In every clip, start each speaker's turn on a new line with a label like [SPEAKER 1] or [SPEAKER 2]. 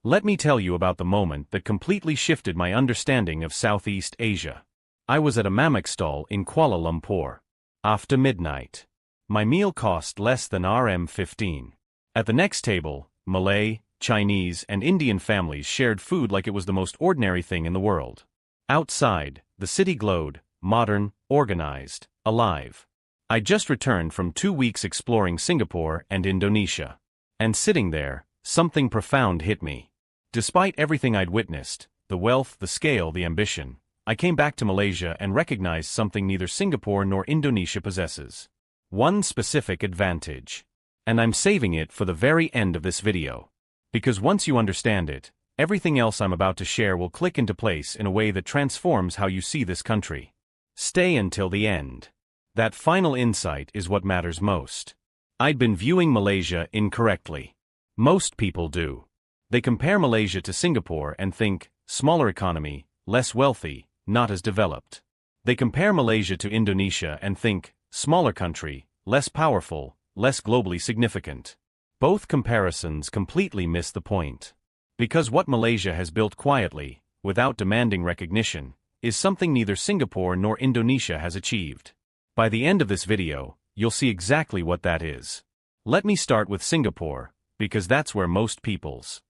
[SPEAKER 1] Let me tell you about the moment that completely shifted my understanding of Southeast Asia. I was at a mamak stall in Kuala Lumpur. After midnight. My meal cost less than Rm 15. At the next table, Malay, Chinese, and Indian families shared food like it was the most ordinary thing in the world. Outside, the city glowed, modern, organized, alive. I just returned from 2 weeks exploring Singapore and Indonesia. And sitting there, something profound hit me. Despite everything I'd witnessed, the wealth, the scale, the ambition, I came back to Malaysia and recognized something neither Singapore nor Indonesia possesses. One specific advantage. And I'm saving it for the very end of this video. Because once you understand it, everything else I'm about to share will click into place in a way that transforms how you see this country. Stay until the end. That final insight is what matters most. I'd been viewing Malaysia incorrectly. Most people do. They compare Malaysia to Singapore and think, smaller economy, less wealthy, not as developed. They compare Malaysia to Indonesia and think, smaller country, less powerful, less globally significant. Both comparisons completely miss the point. Because what Malaysia has built quietly, without demanding recognition, is something neither Singapore nor Indonesia has achieved. By the end of this video, you'll see exactly what that is. Let me start with Singapore, because that's where most people's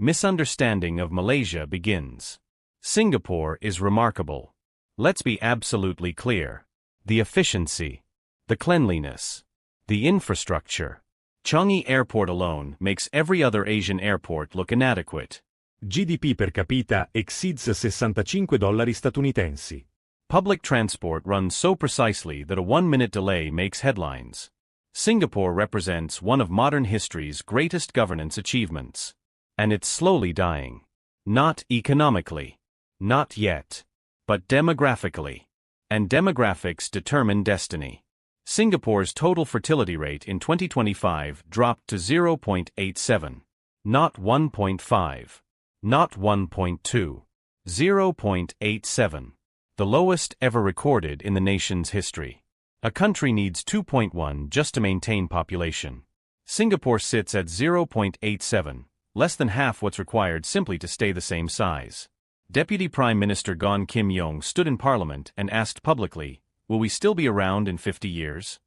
[SPEAKER 1] misunderstanding of Malaysia begins. Singapore is remarkable. Let's be absolutely clear. The efficiency, the cleanliness, the infrastructure. Changi Airport alone makes every other Asian airport look inadequate.
[SPEAKER 2] GDP per capita exceeds $65 statunitensi.
[SPEAKER 1] Public transport runs so precisely that a 1-minute delay makes headlines. Singapore represents one of modern history's greatest governance achievements. And it's slowly dying. Not economically. Not yet. But demographically. And demographics determine destiny. Singapore's total fertility rate in 2025 dropped to 0.87. Not 1.5. Not 1.2. 0.87. The lowest ever recorded in the nation's history. A country needs 2.1 just to maintain population. Singapore sits at 0.87, less than half what's required simply to stay the same size. Deputy Prime Minister Goh Kim Yong stood in Parliament and asked publicly, "Will we still be around in 50 years?"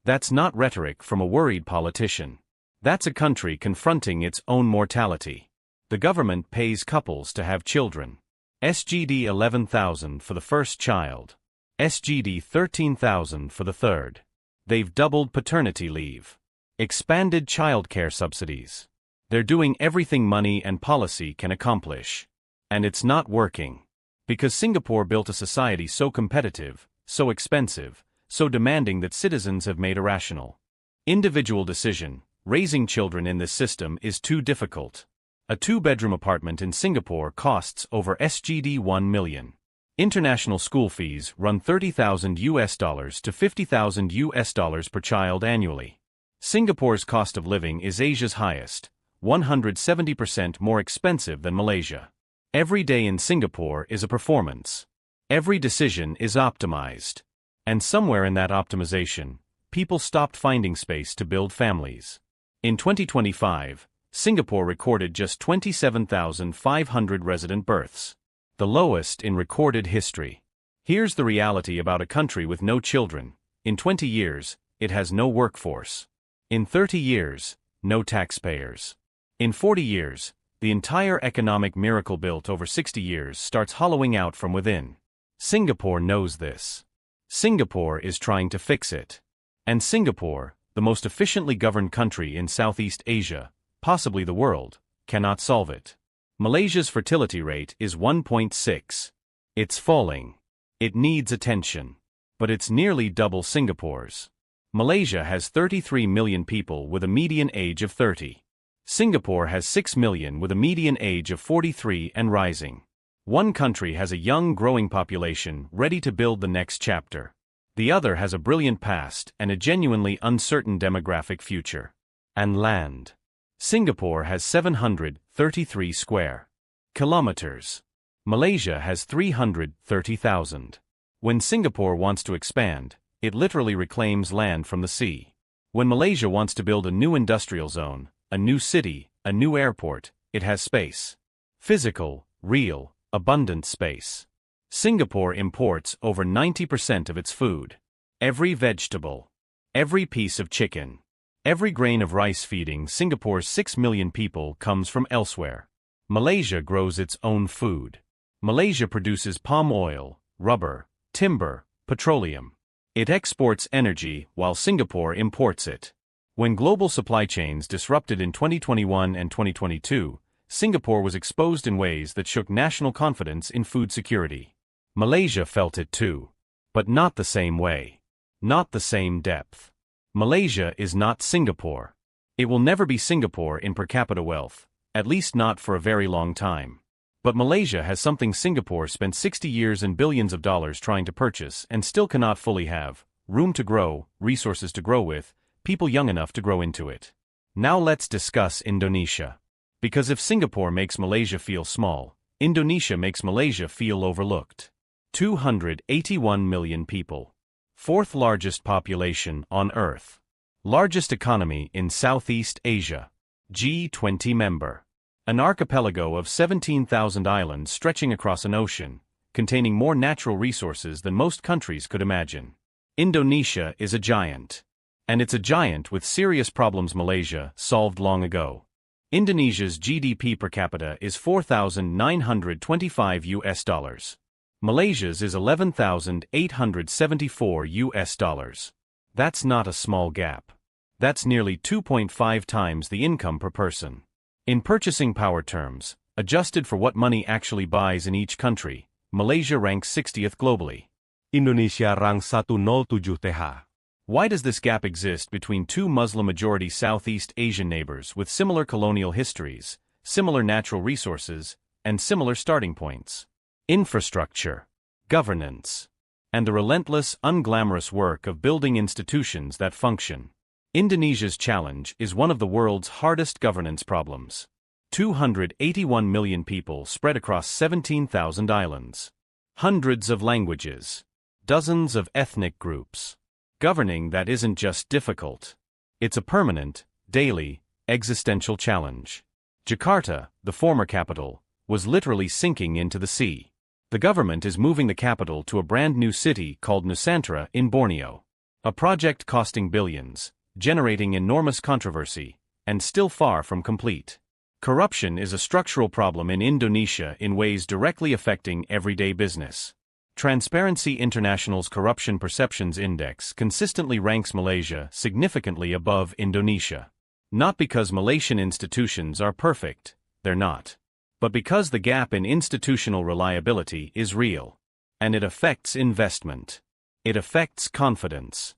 [SPEAKER 1] That's not rhetoric from a worried politician. That's a country confronting its own mortality. The government pays couples to have children. SGD 11,000 for the first child. SGD 13,000 for the third. They've doubled paternity leave. Expanded childcare subsidies. They're doing everything money and policy can accomplish. And it's not working. Because Singapore built a society so competitive, so expensive, so demanding that citizens have made irrational. Individual decision, raising children in this system is too difficult. A 2-bedroom apartment in Singapore costs over SGD 1 million. International school fees run $30,000 to $50,000 per child annually. Singapore's cost of living is Asia's highest, 170% more expensive than Malaysia. Every day in Singapore is a performance. Every decision is optimized. And somewhere in that optimization, people stopped finding space to build families. In 2025, Singapore recorded just 27,500 resident births. The lowest in recorded history. Here's the reality about a country with no children. In 20 years, it has no workforce. In 30 years, no taxpayers. In 40 years, the entire economic miracle built over 60 years starts hollowing out from within. Singapore knows this. Singapore is trying to fix it. And Singapore, the most efficiently governed country in Southeast Asia, possibly the world, cannot solve it. Malaysia's fertility rate is 1.6. It's falling. It needs attention. But it's nearly double Singapore's. Malaysia has 33 million people with a median age of 30. Singapore has 6 million with a median age of 43 and rising. One country has a young, growing population ready to build the next chapter. The other has a brilliant past and a genuinely uncertain demographic future. And land. Singapore has 733 square kilometers. Malaysia has 330,000. When Singapore wants to expand, it literally reclaims land from the sea. When Malaysia wants to build a new industrial zone, a new city, a new airport, It has space. Physical, real, abundant space. Singapore imports over 90% of its food. Every vegetable, every piece of chicken, every grain of rice feeding Singapore's 6 million people comes from elsewhere. Malaysia grows its own food. Malaysia produces palm oil, rubber, timber, petroleum. It exports energy while Singapore imports it. When global supply chains disrupted in 2021 and 2022, Singapore was exposed in ways that shook national confidence in food security. Malaysia felt it too. But not the same way. Not the same depth. Malaysia is not Singapore. It will never be Singapore in per capita wealth, at least not for a very long time. But Malaysia has something Singapore spent 60 years and billions of dollars trying to purchase and still cannot fully have: room to grow, resources to grow with, people young enough to grow into it. Now let's discuss Indonesia. Because if Singapore makes Malaysia feel small, Indonesia makes Malaysia feel overlooked. 281 million people. Fourth largest population on Earth. Largest economy in Southeast Asia. G20 member. An archipelago of 17,000 islands stretching across an ocean, containing more natural resources than most countries could imagine. Indonesia is a giant. And it's a giant with serious problems Malaysia solved long ago. Indonesia's GDP per capita is $4,925. Malaysia's is $11,874. That's not a small gap. That's nearly 2.5 times the income per person. In purchasing power terms, adjusted for what money actually buys in each country, Malaysia ranks 60th globally.
[SPEAKER 2] Indonesia rang 107 TH.
[SPEAKER 1] Why does this gap exist between two Muslim-majority Southeast Asian neighbors with similar colonial histories, similar natural resources, and similar starting points? Infrastructure, governance, and the relentless, unglamorous work of building institutions that function. Indonesia's challenge is one of the world's hardest governance problems. 281 million people spread across 17,000 islands. Hundreds of languages. Dozens of ethnic groups. Governing that isn't just difficult. It's a permanent, daily, existential challenge. Jakarta, the former capital, was literally sinking into the sea. The government is moving the capital to a brand new city called Nusantara in Borneo. A project costing billions, generating enormous controversy, and still far from complete. Corruption is a structural problem in Indonesia in ways directly affecting everyday business. Transparency International's Corruption Perceptions Index consistently ranks Malaysia significantly above Indonesia. Not because Malaysian institutions are perfect, they're not. But because the gap in institutional reliability is real. And it affects investment. It affects confidence.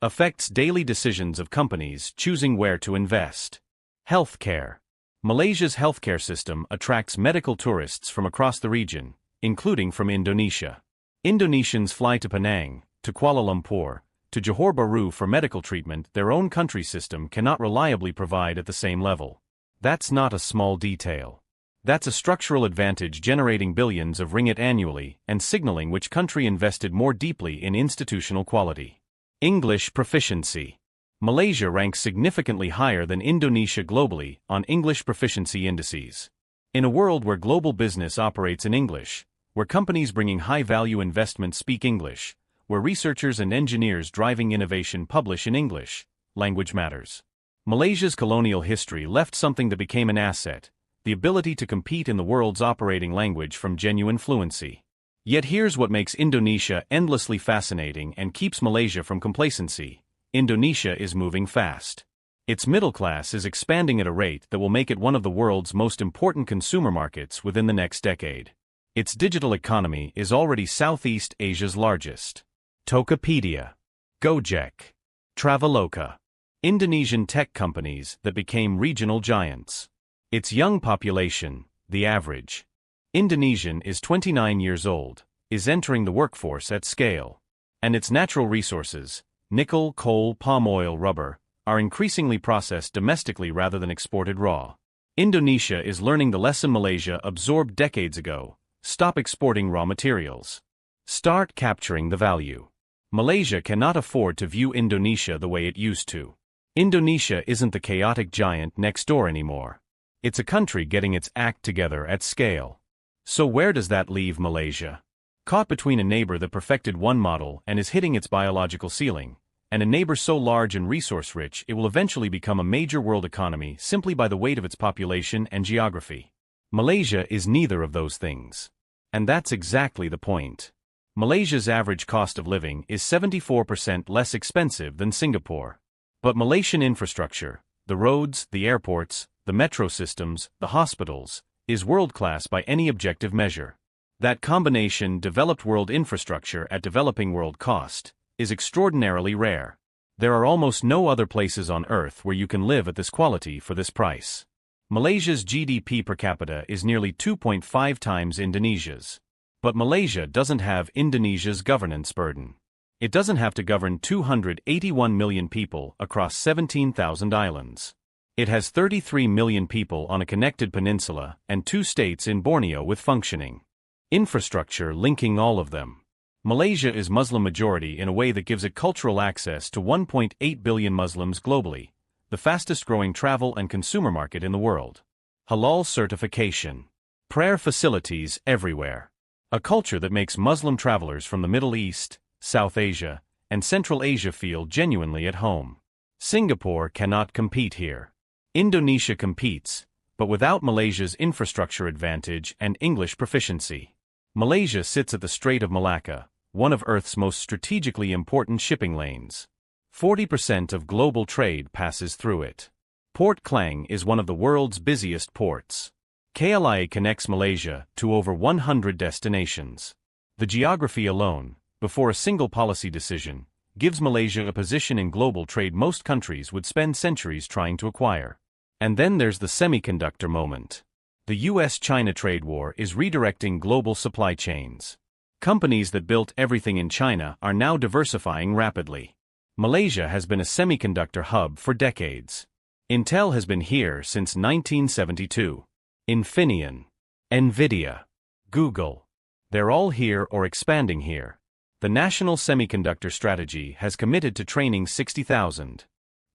[SPEAKER 1] Affects daily decisions of companies choosing where to invest. Healthcare. Malaysia's healthcare system attracts medical tourists from across the region, including from Indonesia. Indonesians fly to Penang, to Kuala Lumpur, to Johor Bahru for medical treatment their own country's system cannot reliably provide at the same level. That's not a small detail. That's a structural advantage generating billions of ringgit annually and signaling which country invested more deeply in institutional quality. English proficiency. Malaysia ranks significantly higher than Indonesia globally on English proficiency indices. In a world where global business operates in English, where companies bringing high-value investments speak English, where researchers and engineers driving innovation publish in English, language matters. Malaysia's colonial history left something that became an asset: the ability to compete in the world's operating language from genuine fluency. Yet here's what makes Indonesia endlessly fascinating and keeps Malaysia from complacency. Indonesia is moving fast. Its middle class is expanding at a rate that will make it one of the world's most important consumer markets within the next decade. Its digital economy is already Southeast Asia's largest. Tokopedia, Gojek, Traveloka, Indonesian tech companies that became regional giants. Its young population, the average Indonesian is 29 years old, is entering the workforce at scale. And its natural resources, nickel, coal, palm oil, rubber, are increasingly processed domestically rather than exported raw. Indonesia is learning the lesson Malaysia absorbed decades ago: stop exporting raw materials. Start capturing the value. Malaysia cannot afford to view Indonesia the way it used to. Indonesia isn't the chaotic giant next door anymore. It's a country getting its act together at scale. So where does that leave Malaysia? Caught between a neighbor that perfected one model and is hitting its biological ceiling, and a neighbor so large and resource-rich it will eventually become a major world economy simply by the weight of its population and geography. Malaysia is neither of those things. And that's exactly the point. Malaysia's average cost of living is 74% less expensive than Singapore. But Malaysian infrastructure, the roads, the airports, the metro systems, the hospitals, is world-class by any objective measure. That combination, developed world infrastructure at developing world cost, is extraordinarily rare. There are almost no other places on Earth where you can live at this quality for this price. Malaysia's GDP per capita is nearly 2.5 times Indonesia's. But Malaysia doesn't have Indonesia's governance burden. It doesn't have to govern 281 million people across 17,000 islands. It has 33 million people on a connected peninsula and 2 states in Borneo with functioning infrastructure linking all of them. Malaysia is Muslim majority in a way that gives it cultural access to 1.8 billion Muslims globally, the fastest-growing travel and consumer market in the world. Halal certification. Prayer facilities everywhere. A culture that makes Muslim travelers from the Middle East, South Asia, and Central Asia feel genuinely at home. Singapore cannot compete here. Indonesia competes, but without Malaysia's infrastructure advantage and English proficiency. Malaysia sits at the Strait of Malacca, one of Earth's most strategically important shipping lanes. 40% of global trade passes through it. Port Klang is one of the world's busiest ports. KLIA connects Malaysia to over 100 destinations. The geography alone, before a single policy decision, gives Malaysia a position in global trade most countries would spend centuries trying to acquire. And then there's the semiconductor moment. The US-China trade war is redirecting global supply chains. Companies that built everything in China are now diversifying rapidly. Malaysia has been a semiconductor hub for decades. Intel has been here since 1972. Infineon, Nvidia, Google. They're all here or expanding here. The National Semiconductor Strategy has committed to training 60,000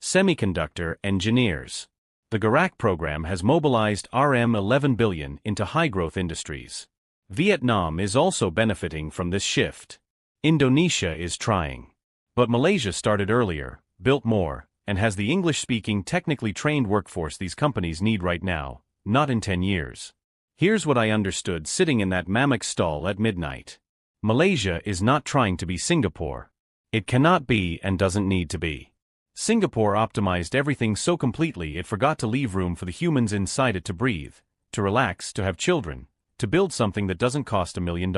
[SPEAKER 1] semiconductor engineers. The Garak program has mobilized RM11 billion into high-growth industries. Vietnam is also benefiting from this shift. Indonesia is trying. But Malaysia started earlier, built more, and has the English-speaking technically trained workforce these companies need right now, not in 10 years. Here's what I understood sitting in that mamak stall at midnight. Malaysia is not trying to be Singapore. It cannot be and doesn't need to be. Singapore optimized everything so completely it forgot to leave room for the humans inside it to breathe, to relax, to have children, to build something that doesn't cost $1 million.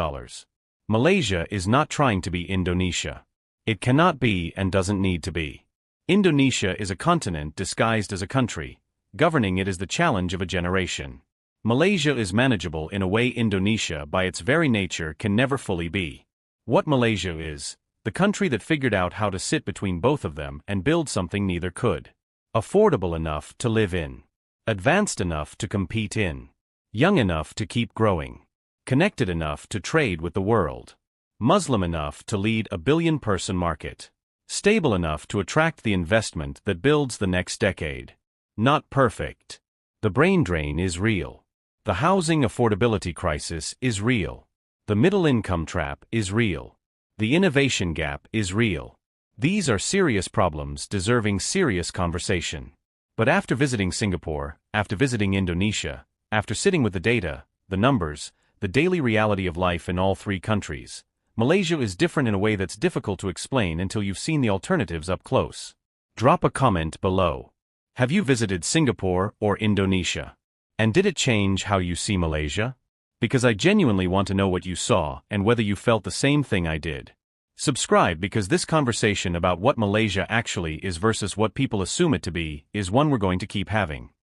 [SPEAKER 1] Malaysia is not trying to be Indonesia. It cannot be and doesn't need to be. Indonesia is a continent disguised as a country. Governing it is the challenge of a generation. Malaysia is manageable in a way Indonesia by its very nature can never fully be. What Malaysia is, the country that figured out how to sit between both of them and build something neither could. Affordable enough to live in. Advanced enough to compete in. Young enough to keep growing. Connected enough to trade with the world. Muslim enough to lead a billion-person market. Stable enough to attract the investment that builds the next decade. Not perfect. The brain drain is real. The housing affordability crisis is real. The middle income trap is real. The innovation gap is real. These are serious problems deserving serious conversation. But after visiting Singapore, after visiting Indonesia, after sitting with the data, the numbers, the daily reality of life in all 3 countries, Malaysia is different in a way that's difficult to explain until you've seen the alternatives up close. Drop a comment below. Have you visited Singapore or Indonesia? And did it change how you see Malaysia? Because I genuinely want to know what you saw and whether you felt the same thing I did. Subscribe because this conversation about what Malaysia actually is versus what people assume it to be is one we're going to keep having.